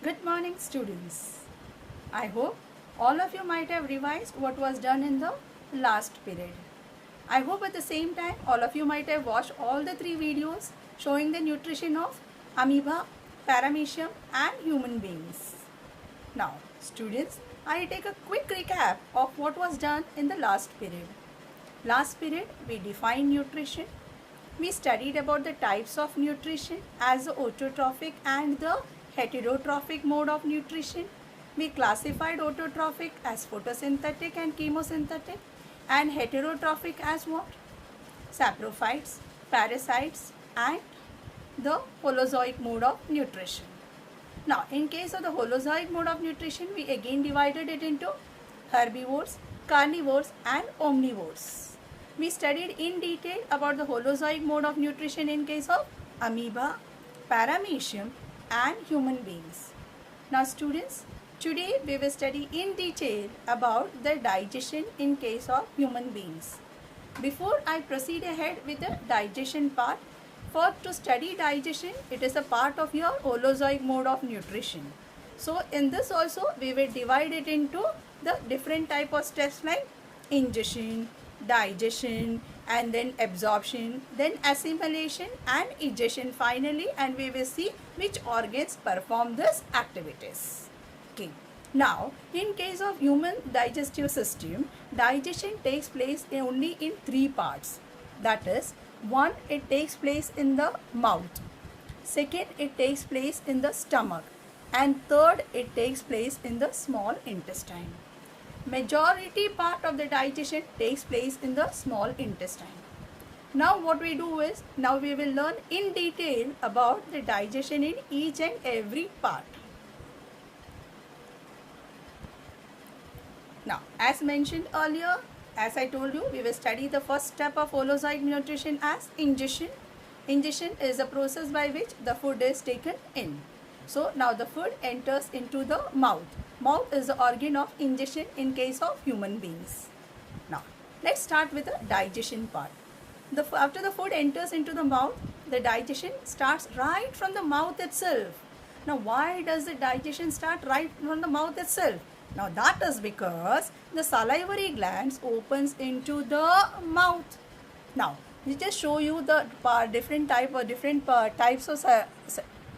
Good morning, students. I hope all of you might have revised what was done in the last period. I hope at the same time all of you might have watched all the three videos showing the nutrition of amoeba, paramecium and human beings. Now, students, I take a quick recap of what was done in the last period. Last period, we defined nutrition. We studied about the types of nutrition as the autotrophic and the heterotrophic mode of nutrition. We classified autotrophic as photosynthetic and chemosynthetic and heterotrophic as what? Saprophytes, parasites and the holozoic mode of nutrition. Now, in case of the holozoic mode of nutrition, we again divided it into herbivores, carnivores and omnivores. We studied in detail about the holozoic mode of nutrition in case of amoeba, paramecium and human beings. Now students, today we will study in detail about the digestion in case of human beings. Before I proceed ahead with the digestion part, to study digestion, it is a part of your holozoic mode of nutrition. So in this also we will divide it into the different type of steps like ingestion, digestion and then absorption, then assimilation and egestion finally, and we will see which organs perform these activities. Okay. Now, in case of human digestive system, digestion takes place only in three parts. That is, one, it takes place in the mouth. Second, it takes place in the stomach. And third, it takes place in the small intestine. Majority part of the digestion takes place in the small intestine. Now what we do is, now we will learn in detail about the digestion in each and every part. Now as mentioned earlier, as I told you, we will study the first step of holozoic nutrition as ingestion. Ingestion is a process by which the food is taken in. So now the food enters into the mouth. Mouth is the organ of ingestion in case of human beings. Now let's start with the digestion part. After the food enters into the mouth, the digestion starts right from the mouth itself. Now why does the digestion start right from the mouth itself? Now that is because the salivary glands opens into the mouth. Now we just show you the different types of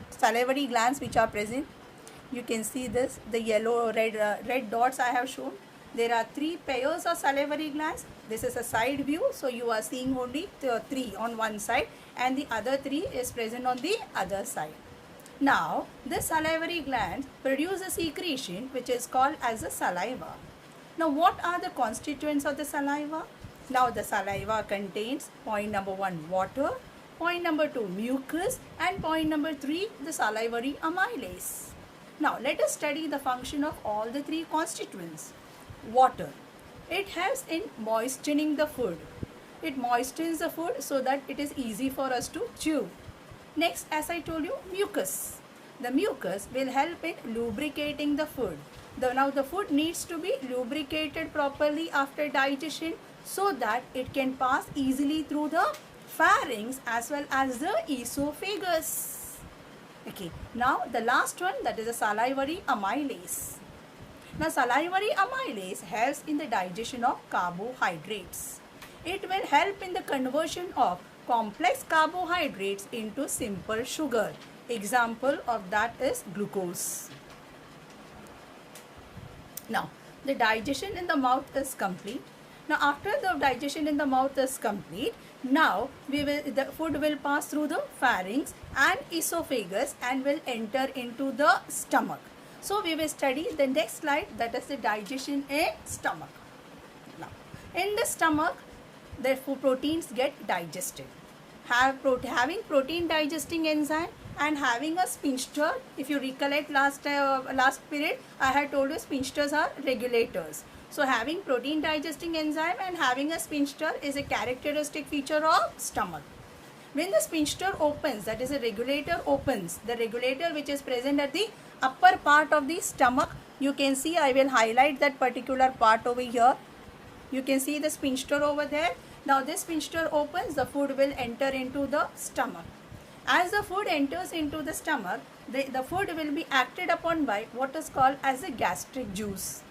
salivary glands which are present. You can see this, the yellow red dots I have shown. There are three pairs of salivary glands. This is a side view, so you are seeing only three on one side and the other three is present on the other side. Now this salivary gland produce a secretion which is called as a saliva. Now what are the constituents of the saliva? Now the saliva contains point number 1 water, point number 2 mucus and point number 3 the salivary amylase. Now let us study the function of all the three constituents. Water. It helps in moistening the food. It moistens the food so that it is easy for us to chew. Next, as I told you, mucus. The mucus will help in lubricating the food. Now the food needs to be lubricated properly after digestion so that it can pass easily through the pharynx as well as the esophagus. Okay, now the last one, that is the salivary amylase. Now salivary amylase helps in the digestion of carbohydrates. It will help in the conversion of complex carbohydrates into simple sugar. Example of that is glucose. Now the digestion in the mouth is complete. Now after the digestion in the mouth is complete, now the food will pass through the pharynx and esophagus and will enter into the stomach. So we will study the next slide, that is the digestion in stomach. Now in the stomach, the proteins get digested. Having protein digesting enzyme and having a sphincter. If you recollect last period, I had told you sphincters are regulators. So having protein digesting enzyme and having a sphincter is a characteristic feature of stomach. When the sphincter opens, that is a regulator opens, the regulator which is present at the upper part of the stomach, you can see I will highlight that particular part over here. You can see the sphincter over there. Now this sphincter opens, the food will enter into the stomach. As the food enters into the stomach, the food will be acted upon by what is called as the gastric juice.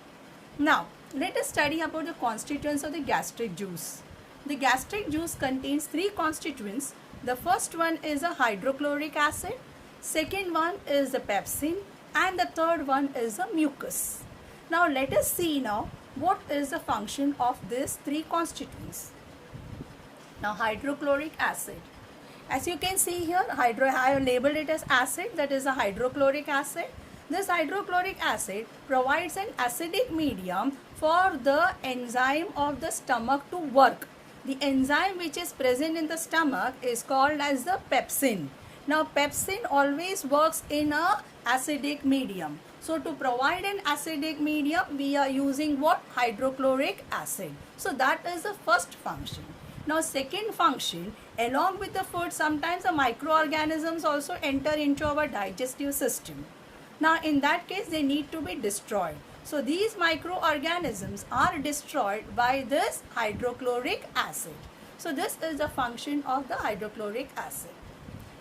Now, let us study about the constituents of the gastric juice. The gastric juice contains three constituents. The first one is a hydrochloric acid, second one is the pepsin, and the third one is the mucus. Now, let us see now what is the function of these three constituents. Now, hydrochloric acid. As you can see here, I have labeled it as acid, that is a hydrochloric acid. This hydrochloric acid provides an acidic medium for the enzyme of the stomach to work. The enzyme which is present in the stomach is called as the pepsin. Now, pepsin always works in a acidic medium. So, to provide an acidic medium, we are using what? Hydrochloric acid. So, that is the first function. Now, second function, along with the food, sometimes the microorganisms also enter into our digestive system. Now, in that case, they need to be destroyed. So, these microorganisms are destroyed by this hydrochloric acid. So, this is the function of the hydrochloric acid.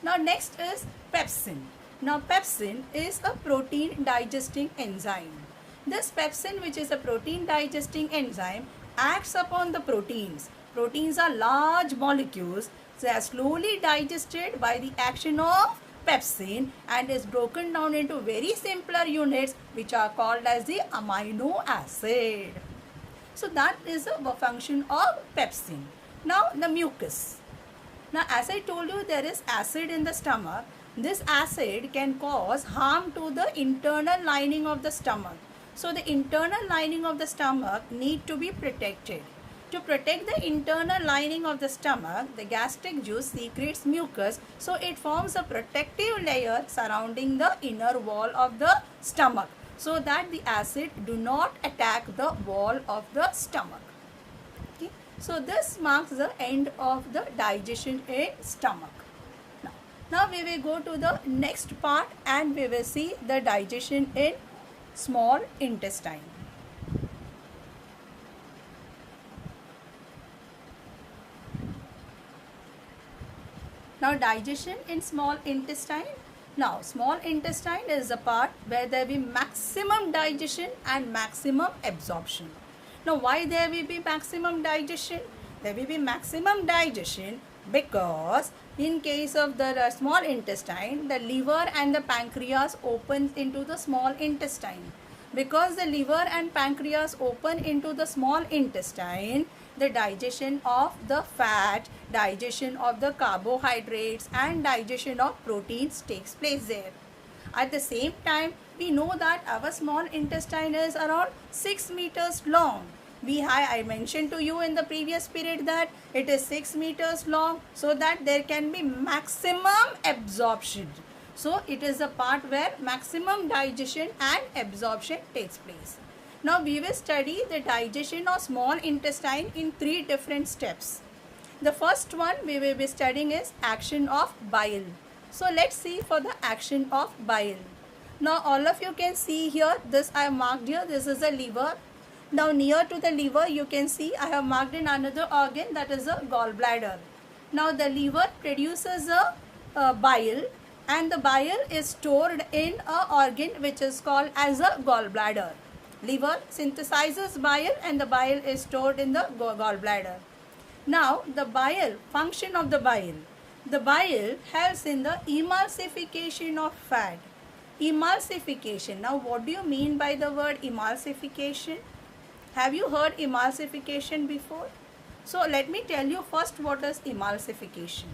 Now, next is pepsin. Now, pepsin is a protein digesting enzyme. This pepsin, which is a protein digesting enzyme, acts upon the proteins. Proteins are large molecules. They are slowly digested by the action of pepsin and is broken down into very simpler units which are called as the amino acid. So that is the function of pepsin. Now the mucus. Now as I told you, there is acid in the stomach. This acid can cause harm to the internal lining of the stomach. So the internal lining of the stomach need to be protected. To protect the internal lining of the stomach, the gastric juice secretes mucus, so it forms a protective layer surrounding the inner wall of the stomach, so that the acid do not attack the wall of the stomach. Okay. So this marks the end of the digestion in stomach. Now we will go to the next part and we will see the digestion in small intestine. Now digestion in small intestine. Now small intestine is the part where there will be maximum digestion and maximum absorption. Now why there will be maximum digestion? There will be maximum digestion because in case of the small intestine, the liver and the pancreas opens into the small intestine. Because the liver and pancreas open into the small intestine, the digestion of the fat, digestion of the carbohydrates and digestion of proteins takes place there. At the same time, we know that our small intestine is around 6 meters long. I mentioned to you in the previous period that it is 6 meters long, so that there can be maximum absorption. So it is the part where maximum digestion and absorption takes place. Now we will study the digestion of small intestine in 3 different steps. The first one we will be studying is action of bile. So let's see for the action of bile. Now all of you can see here, this I have marked here, this is the liver. Now near to the liver you can see I have marked in another organ, that is the gallbladder. Now the liver produces a bile, and the bile is stored in an organ which is called as a gallbladder. Liver synthesizes bile and the bile is stored in the gallbladder. Now the bile, function of the bile. The bile helps in the emulsification of fat. Emulsification. Now what do you mean by the word emulsification? Have you heard emulsification before? So let me tell you first what is emulsification.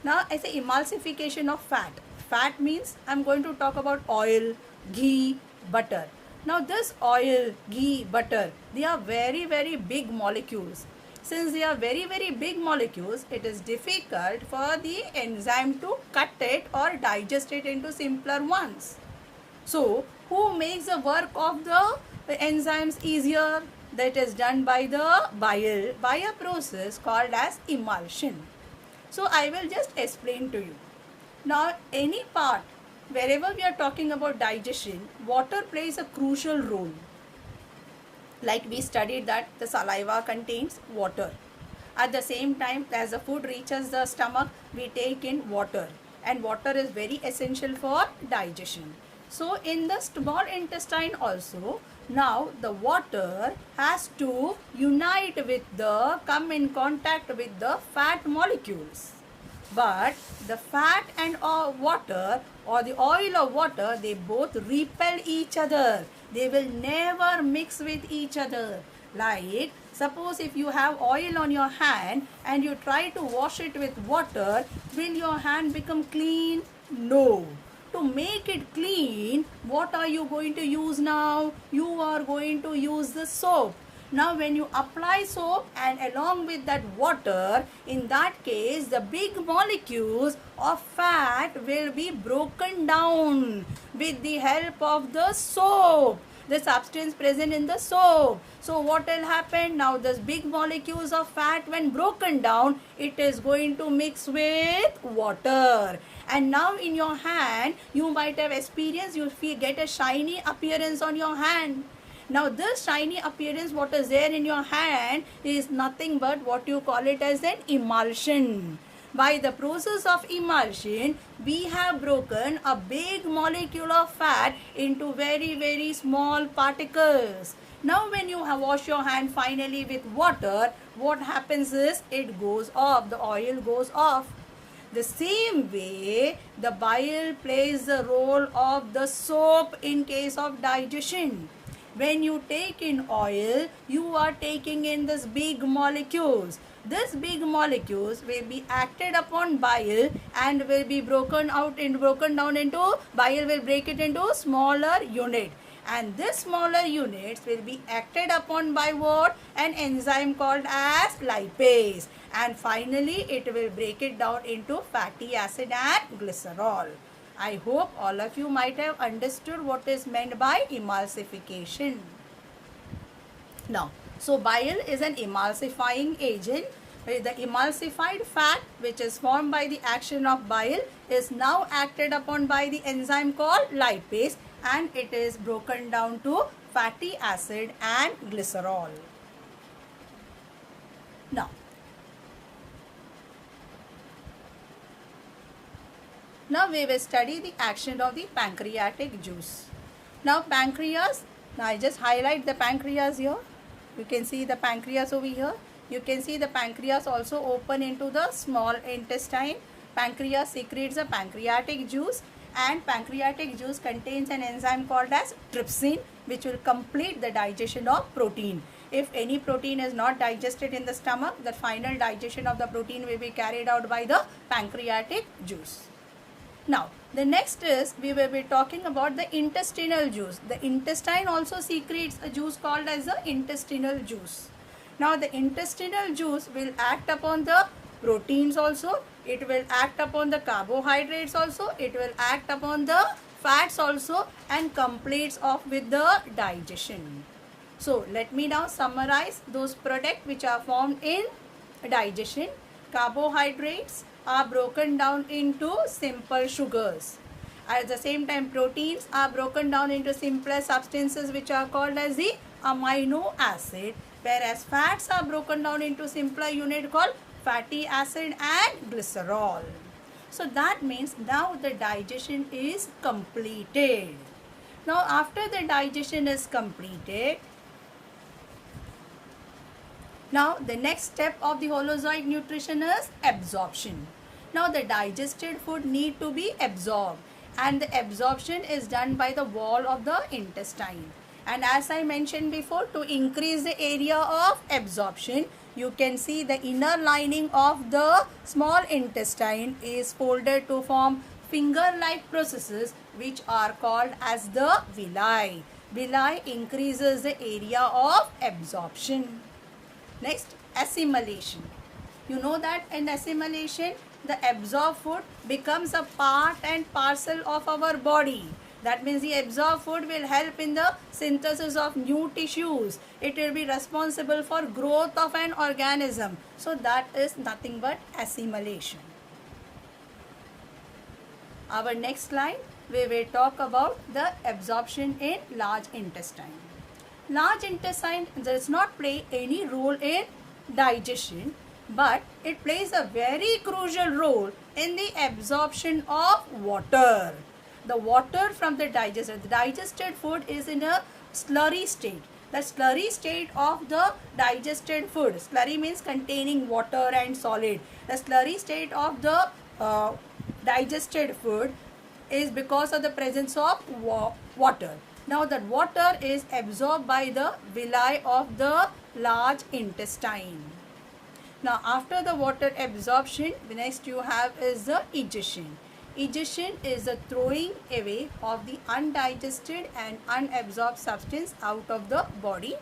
Now I say emulsification of fat. Fat means I am going to talk about oil, ghee, butter. Now this oil, ghee, butter, they are very, very big molecules. Since they are very, very big molecules, it is difficult for the enzyme to cut it or digest it into simpler ones. So who makes the work of the enzymes easier? That is done by the bile by a process called as emulsion. So I will just explain to you. Now any part, wherever we are talking about digestion, water plays a crucial role. Like we studied that the saliva contains water. At the same time, as the food reaches the stomach, we take in water. and water is very essential for digestion. So in the small intestine also, now the water has to unite with come in contact with the fat molecules. But the fat and water or the oil of water, they both repel each other. They will never mix with each other. Like suppose if you have oil on your hand and you try to wash it with water, will your hand become clean? No. To make it clean, what are you going to use now? You are going to use the soap. Now when you apply soap and along with that water, in that case the big molecules of fat will be broken down with the help of the soap, the substance present in the soap. So what will happen? Now those big molecules of fat, when broken down, it is going to mix with water. And now in your hand, you might have experienced, you get a shiny appearance on your hand. Now this shiny appearance, what is there in your hand, is nothing but what you call it as an emulsion. By the process of emulsion, we have broken a big molecule of fat into very small particles. Now when you wash your hand finally with water, what happens is it goes off, the oil goes off. The same way, the bile plays the role of the soap in case of digestion. When you take in oil, you are taking in these big molecules. These big molecules will be acted upon bile and will be broken down into, bile will break it into smaller unit. And these smaller units will be acted upon by what? An enzyme called as lipase. And finally, it will break it down into fatty acid and glycerol. I hope all of you might have understood what is meant by emulsification. Now, so bile is an emulsifying agent. The emulsified fat which is formed by the action of bile is now acted upon by the enzyme called lipase, and it is broken down to fatty acid and glycerol. Now we will study the action of the pancreatic juice. Now pancreas, now I just highlight the pancreas here. You can see the pancreas over here. You can see the pancreas also open into the small intestine. Pancreas secretes a pancreatic juice, and pancreatic juice contains an enzyme called as trypsin, which will complete the digestion of protein. If any protein is not digested in the stomach, the final digestion of the protein will be carried out by the pancreatic juice. Now, the next is we will be talking about the intestinal juice. The intestine also secretes a juice called as the intestinal juice. Now, the intestinal juice will act upon the proteins also. It will act upon the carbohydrates also. It will act upon the fats also, and completes off with the digestion. So, let me now summarize those products which are formed in digestion. Carbohydrates are broken down into simple sugars. At the same time, proteins are broken down into simpler substances which are called as the amino acid, whereas fats are broken down into simpler unit called fatty acid and glycerol. So that means now the digestion is completed. Now after the digestion is completed, now the next step of the holozoic nutrition is absorption. Now the digested food need to be absorbed, and the absorption is done by the wall of the intestine. And as I mentioned before, to increase the area of absorption, you can see the inner lining of the small intestine is folded to form finger-like processes which are called as the villi. Villi increases the area of absorption. Next, assimilation. You know that in assimilation, the absorbed food becomes a part and parcel of our body. That means the absorbed food will help in the synthesis of new tissues. It will be responsible for growth of an organism. So that is nothing but assimilation. Our next slide, we will talk about the absorption in large intestine. Large intestine does not play any role in digestion, but it plays a very crucial role in the absorption of water. The water from the digested food is in a slurry state. The slurry state of the digested food, slurry means containing water and solid. The slurry state of the digested food is because of the presence of water. Now that water is absorbed by the villi of the large intestine. Now after the water absorption, the next you have is the egestion. Egestion is the throwing away of the undigested and unabsorbed substance out of the body.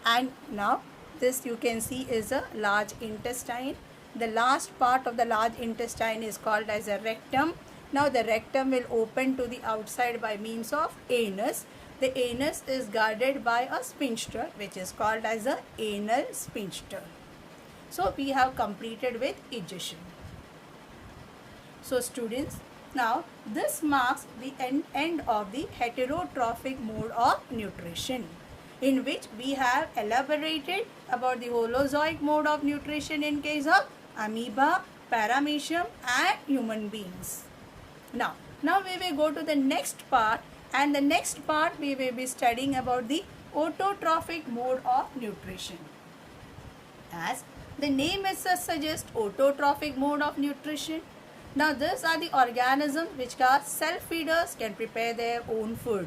And now this you can see is a large intestine. The last part of the large intestine is called as a rectum. Now the rectum will open to the outside by means of anus. The anus is guarded by a sphincter which is called as a anal sphincter. So we have completed with egestion. So students, now this marks the end of the heterotrophic mode of nutrition, in which we have elaborated about the holozoic mode of nutrition in case of amoeba, paramecium and human beings. Now we will go to the next part, and the next part we will be studying about the autotrophic mode of nutrition. As the name itself suggests, autotrophic mode of nutrition. Now these are the organisms which are self-feeders, can prepare their own food.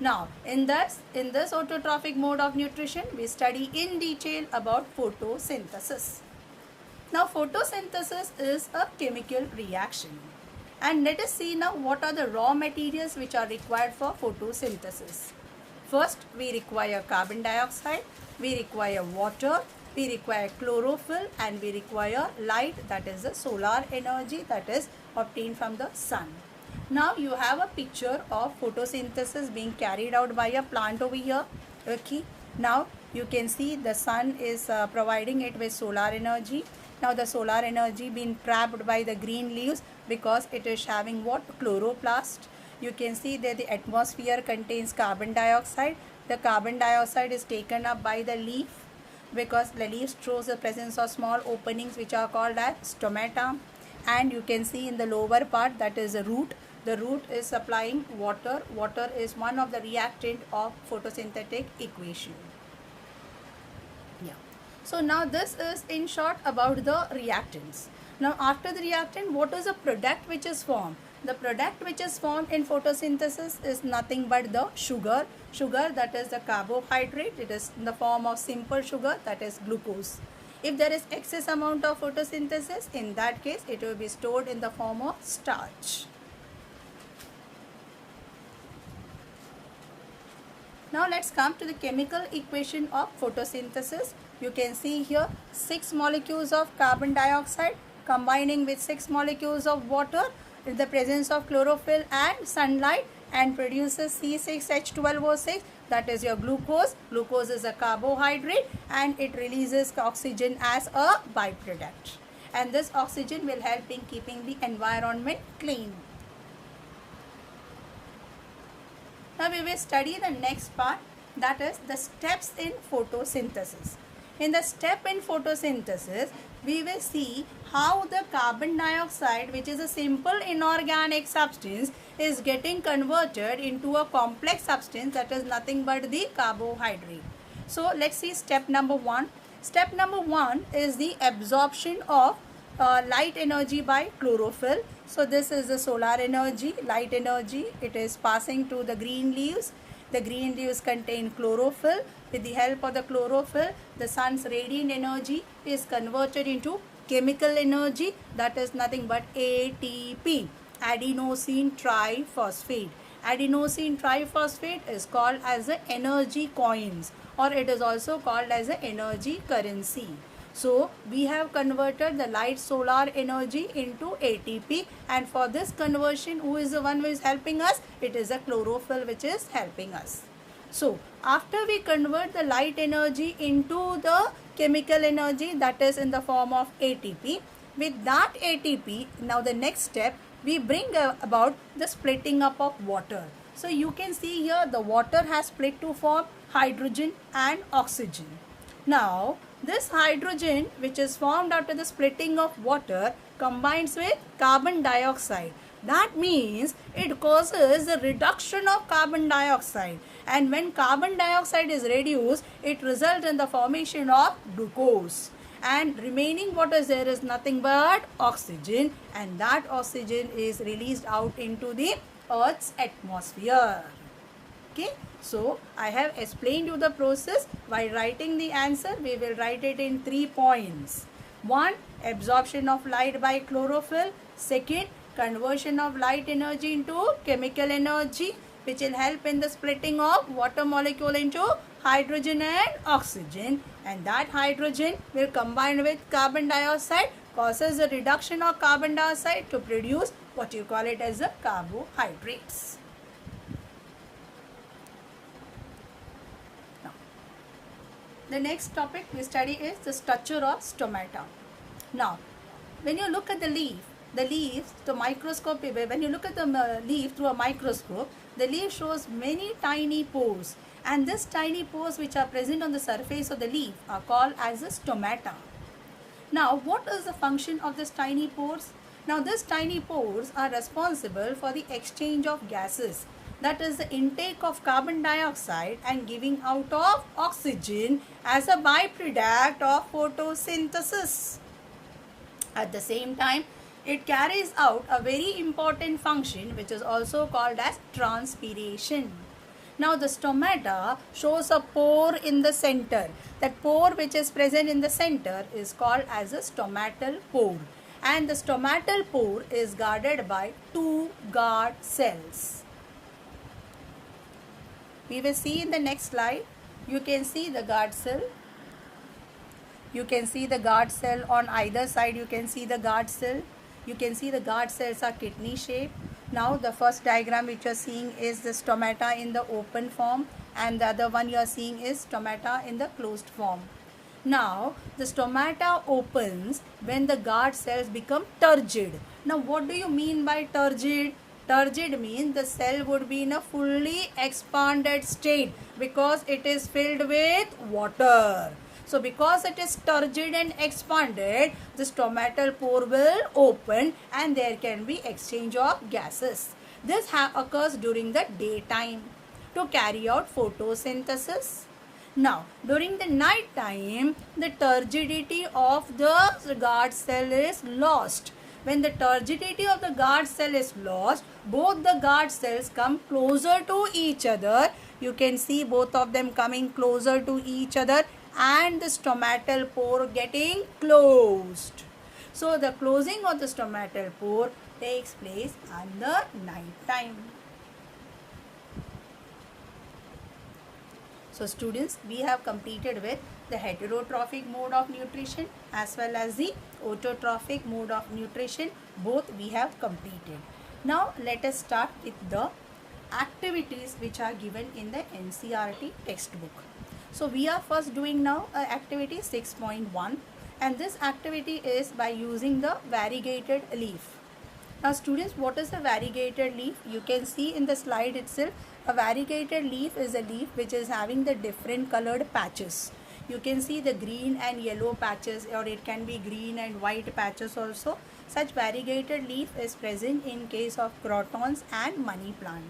Now in this autotrophic mode of nutrition, we study in detail about photosynthesis. Now photosynthesis is a chemical reaction. And let us see now what are the raw materials which are required for photosynthesis. First, we require carbon dioxide, we require water, we require chlorophyll, and we require light, that is the solar energy that is obtained from the sun. Now you have a picture of photosynthesis being carried out by a plant over here. Okay. Now you can see the sun is providing it with solar energy. Now the solar energy being trapped by the green leaves because it is having what? Chloroplast. You can see that the atmosphere contains carbon dioxide. The carbon dioxide is taken up by the leaf because the leaf shows the presence of small openings which are called as stomata. And you can see in the lower part, that is the root. The root is supplying water. Water is one of the reactant of photosynthetic equation. Yeah. So now this is in short about the reactants. Now after the reactant, what is the product which is formed? The product which is formed in photosynthesis is nothing but the sugar. Sugar, that is the carbohydrate. It is in the form of simple sugar, that is glucose. If there is excess amount of photosynthesis, in that case it will be stored in the form of starch. Now let's come to the chemical equation of photosynthesis. You can see here 6 molecules of carbon dioxide combining with 6 molecules of water in the presence of chlorophyll and sunlight, and produces C6H12O6, that is your glucose. Glucose is a carbohydrate and it releases oxygen as a byproduct. And this oxygen will help in keeping the environment clean. Now we will study the next part, that is the steps in photosynthesis. In the step in photosynthesis, we will see how the carbon dioxide, which is a simple inorganic substance, is getting converted into a complex substance, that is nothing but the carbohydrate. So let's see step number 1. Step number 1 is the absorption of light energy by chlorophyll. So this is the solar energy, light energy. It is passing to the green leaves. The green leaves contain chlorophyll. With the help of the chlorophyll, the sun's radiant energy is converted into chemical energy, that is nothing but ATP, adenosine triphosphate. Adenosine triphosphate is called as the energy coins, or it is also called as the energy currency. So we have converted the light solar energy into ATP, and for this conversion, who is the one who is helping us? It is the chlorophyll which is helping us. So after we convert the light energy into the chemical energy, that is in the form of ATP, with that ATP, now the next step, we bring about the splitting up of water. So you can see here the water has split to form hydrogen and oxygen. Now This hydrogen, which is formed after the splitting of water, combines with carbon dioxide. That means it causes the reduction of carbon dioxide, and when carbon dioxide is reduced, it results in the formation of glucose, and remaining what is there is nothing but oxygen, and that oxygen is released out into the Earth's atmosphere. Okay, so I have explained you the process. While writing the answer, we will write it in 3 points. 1. Absorption of light by chlorophyll. 2. Conversion of light energy into chemical energy, which will help in the splitting of water molecule into hydrogen and oxygen, and that hydrogen will combine with carbon dioxide, causes a reduction of carbon dioxide to produce what you call it as the carbohydrates. Now, the next topic we study is the structure of stomata. Now, when you look at the leaves, the microscope, when you look at the leaf through a microscope, the leaf shows many tiny pores, and these tiny pores which are present on the surface of the leaf are called as the stomata. Now, what is the function of these tiny pores? Now, these tiny pores are responsible for the exchange of gases, that is the intake of carbon dioxide and giving out of oxygen as a byproduct of photosynthesis. At the same time, it carries out a very important function which is also called as transpiration. Now, the stomata shows a pore in the center. That pore which is present in the center is called as a stomatal pore, and the stomatal pore is guarded by 2 guard cells. We will see in the next slide. You can see the guard cell. You can see the guard cell on either side. You can see the guard cell. You can see the guard cells are kidney shaped. Now, the first diagram which you are seeing is the stomata in the open form, and the other one you are seeing is stomata in the closed form. Now, the stomata opens when the guard cells become turgid. Now, what do you mean by turgid? Turgid means the cell would be in a fully expanded state because it is filled with water. So, because it is turgid and expanded, the stomatal pore will open and there can be exchange of gases. This occurs during the daytime to carry out photosynthesis. Now, during the night time, the turgidity of the guard cell is lost. When the turgidity of the guard cell is lost, both the guard cells come closer to each other. You can see both of them coming closer to each other, and the stomatal pore getting closed. So, the closing of the stomatal pore takes place in the night time. So, students, we have completed with the heterotrophic mode of nutrition as well as the autotrophic mode of nutrition. Both we have completed. Now, let us start with the activities which are given in the NCERT textbook. So, we are first doing now activity 6.1, and this activity is by using the variegated leaf. Now, students, what is a variegated leaf? You can see in the slide itself, a variegated leaf is a leaf which is having the different colored patches. You can see the green and yellow patches, or it can be green and white patches also. Such variegated leaf is present in case of crotons and money plant.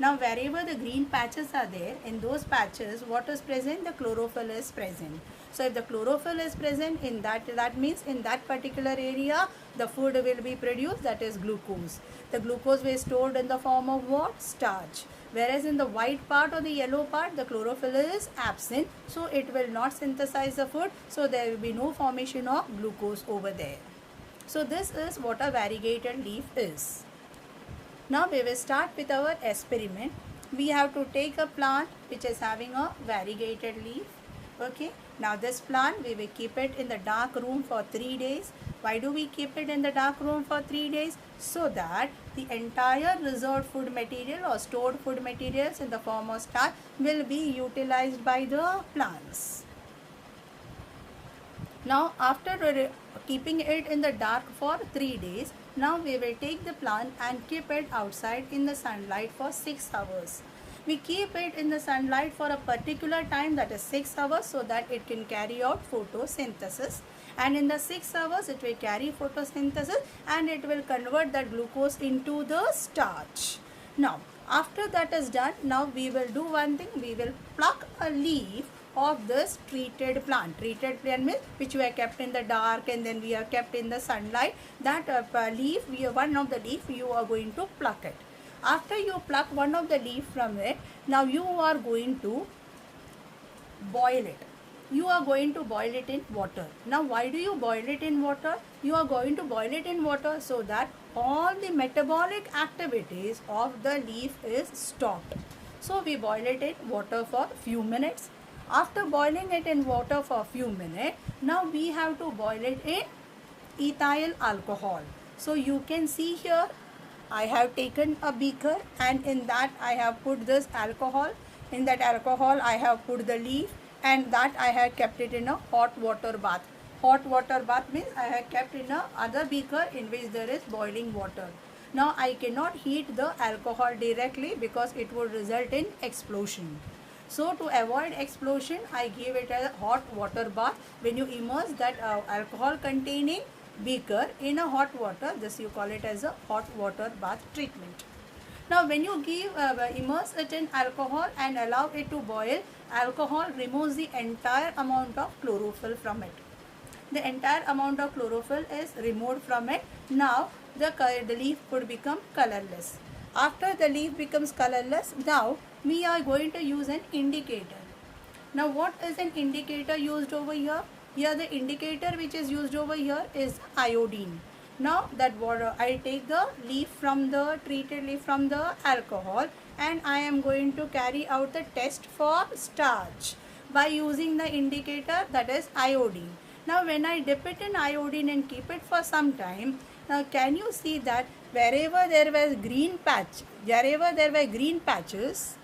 Now, wherever the green patches are there, in those patches, what is present? The chlorophyll is present. So, if the chlorophyll is present in that means in that particular area, the food will be produced, that is glucose. The glucose will be stored in the form of what? Starch. Whereas in the white part or the yellow part, the chlorophyll is absent. So, it will not synthesize the food. So, there will be no formation of glucose over there. So, this is what a variegated leaf is. Now, we will start with our experiment. We have to take a plant which is having a variegated leaf. Okay. Now, this plant we will keep it in the dark room for 3 days. Why do we keep it in the dark room for 3 days? So that the entire reserved food material or stored food materials in the form of starch will be utilized by the plants. Now, after keeping it in the dark for 3 days, now we will take the plant and keep it outside in the sunlight for 6 hours. We keep it in the sunlight for a particular time, that is 6 hours, so that it can carry out photosynthesis. And in the 6 hours it will carry photosynthesis and it will convert that glucose into the starch. Now after that is done, now we will do one thing, we will pluck a leaf of this treated plant. Treated plant means which we are kept in the dark and then we are kept in the sunlight. That leaf, one of the leaf, you are going to pluck it. After you pluck one of the leaf from it, now you are going to boil it. You are going to boil it in water. Now why do you boil it in water? You are going to boil it in water so that all the metabolic activities of the leaf is stopped. So we boil it in water for few minutes. After boiling it in water for few minutes, now we have to boil it in ethyl alcohol. So you can see here, I have taken a beaker and in that I have put this alcohol. In that alcohol I have put the leaf and that I have kept it in a hot water bath. Hot water bath means I have kept in a other beaker in which there is boiling water. Now I cannot heat the alcohol directly because it would result in explosion. So to avoid explosion, I give it a hot water bath. When you immerse that alcohol containing beaker in a hot water, this you call it as a hot water bath treatment. Now when you immerse it in alcohol and allow it to boil, alcohol removes the entire amount of chlorophyll from it. The entire amount of chlorophyll is removed from it. Now the leaf would become colorless. After the leaf becomes colorless, now we are going to use an indicator. Now what is an indicator used over here? Here the indicator which is used over here is iodine. Now that water, I take the leaf from the treated leaf from the alcohol and I am going to carry out the test for starch by using the indicator, that is iodine. Now when I dip it in iodine and keep it for some time, now can you see that wherever there was green patch, wherever there were green patches,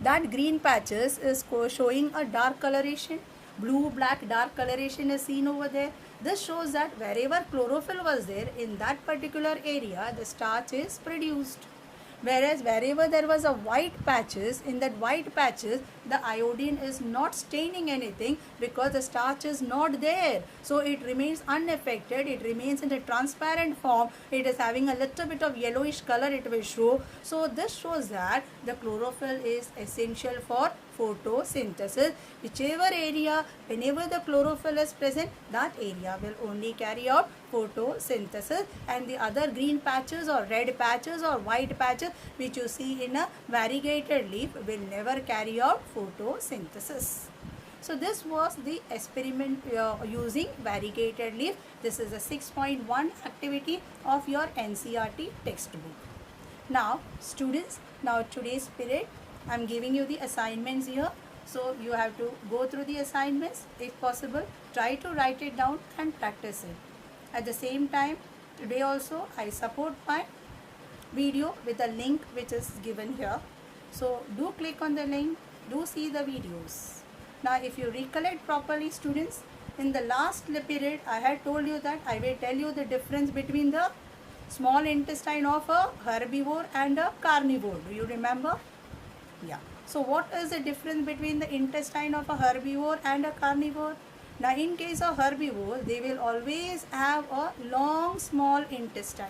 that green patches is showing a dark coloration. Blue, black, dark coloration is seen over there. This shows that wherever chlorophyll was there in that particular area, the starch is produced. Whereas wherever there was a white patches, in that white patches, the iodine is not staining anything because the starch is not there. So it remains unaffected, it remains in a transparent form, it is having a little bit of yellowish color it will show. So this shows that the chlorophyll is essential for photosynthesis. Whichever area, whenever the chlorophyll is present, that area will only carry out photosynthesis, and the other green patches or red patches or white patches which you see in a variegated leaf will never carry out photosynthesis. So this was the experiment using variegated leaf. This is a 6.1 activity of your NCERT textbook. Now students, now today's period I am giving you the assignments here. So you have to go through the assignments. If possible, try to write it down and practice it. At the same time, today also I support my video with a link which is given here. So do click on the link, do see the videos. Now if you recollect properly students, in the last period I had told you that I will tell you the difference between the small intestine of a herbivore and a carnivore. Do you remember? Yeah. So what is the difference between the intestine of a herbivore and a carnivore? Now in case of herbivore, they will always have a long small intestine.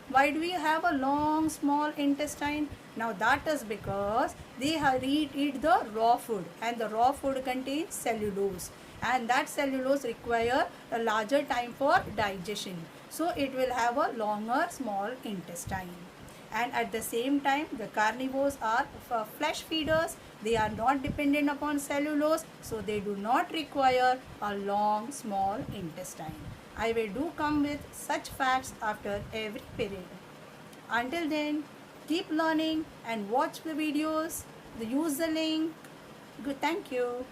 Why do we have a long small intestine? Now that is because they eat the raw food, and the raw food contains cellulose, and that cellulose require a larger time for digestion. So it will have a longer small intestine. And at the same time, the carnivores are flesh feeders. They are not dependent upon cellulose, so they do not require a long small intestine. I will do come with such facts after every period. Until then, keep learning and watch the videos, use the link. Good, thank you.